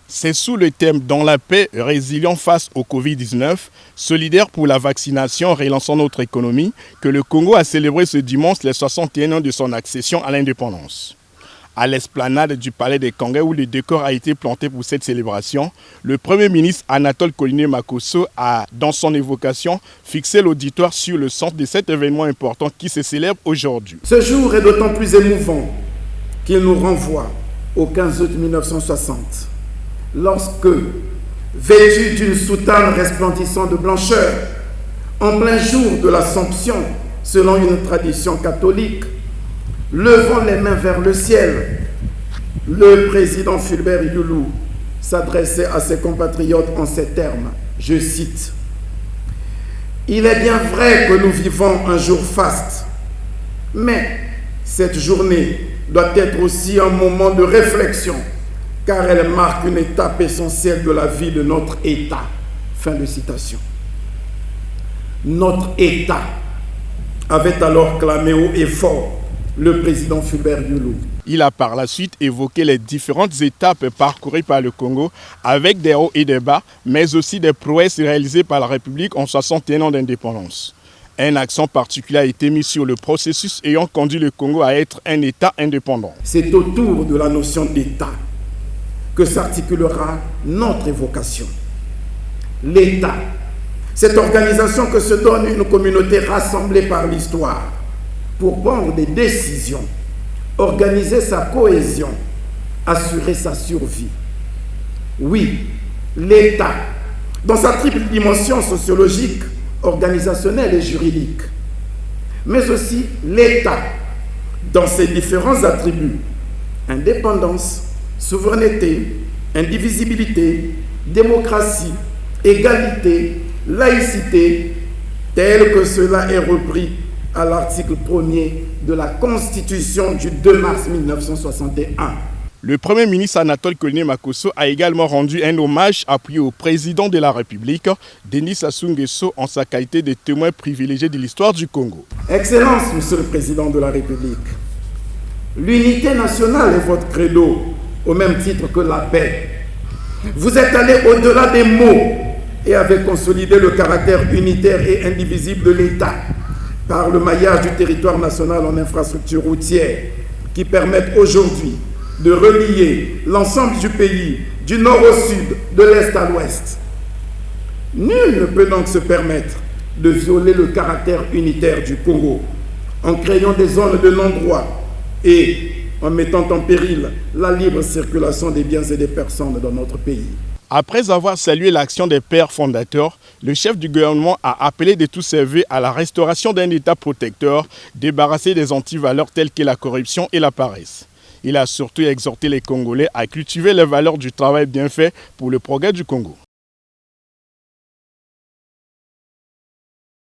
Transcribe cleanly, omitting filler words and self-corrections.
C'est sous le thème « Dans la paix, résilient face au Covid-19, solidaire pour la vaccination, relançant notre économie » que le Congo a célébré ce dimanche les 61 ans de son accession à l'indépendance. À l'esplanade du Palais des Congrès où le décor a été planté pour cette célébration, le Premier ministre Anatole Koliné-Makosso a, dans son évocation, fixé l'auditoire sur le sens de cet événement important qui se célèbre aujourd'hui. Ce jour est d'autant plus émouvant qu'il nous renvoie au 15 août 1960, lorsque, vêtu d'une soutane resplendissante de blancheur, en plein jour de l'Assomption, selon une tradition catholique, levant les mains vers le ciel, le président Fulbert Youlou s'adressait à ses compatriotes en ces termes, je cite, « Il est bien vrai que nous vivons un jour faste, mais cette journée doit être aussi un moment de réflexion, car elle marque une étape essentielle de la vie de notre État. » Fin de citation. Notre État avait alors clamé haut et fort le président Fulbert Youlou. Il a par la suite évoqué les différentes étapes parcourues par le Congo avec des hauts et des bas, mais aussi des prouesses réalisées par la République en 61 ans d'indépendance. Un accent particulier a été mis sur le processus ayant conduit le Congo à être un État indépendant. C'est autour de la notion d'État que s'articulera notre évocation. L'État, cette organisation que se donne une communauté rassemblée par l'histoire pour prendre des décisions, organiser sa cohésion, assurer sa survie. Oui, l'État, dans sa triple dimension sociologique, organisationnelle et juridique, mais aussi l'État, dans ses différents attributs, indépendance, souveraineté, indivisibilité, démocratie, égalité, laïcité, tel que cela est repris à l'article 1er de la Constitution du 2 mars 1961. Le Premier ministre Anatole Koliné-Makosso a également rendu un hommage appuyé au président de la République, Denis Sassou Nguesso, en sa qualité de témoin privilégié de l'histoire du Congo. Excellence, Monsieur le Président de la République, l'unité nationale est votre credo, au même titre que la paix. Vous êtes allé au-delà des mots et avez consolidé le caractère unitaire et indivisible de l'État par le maillage du territoire national en infrastructures routières qui permettent aujourd'hui de relier l'ensemble du pays, du nord au sud, de l'est à l'ouest. Nul ne peut donc se permettre de violer le caractère unitaire du Congo en créant des zones de non-droit et en mettant en péril la libre circulation des biens et des personnes dans notre pays. Après avoir salué l'action des pères fondateurs, le chef du gouvernement a appelé de tous ses vœux à la restauration d'un État protecteur, débarrassé des antivaleurs telles que la corruption et la paresse. Il a surtout exhorté les Congolais à cultiver les valeurs du travail bien fait pour le progrès du Congo.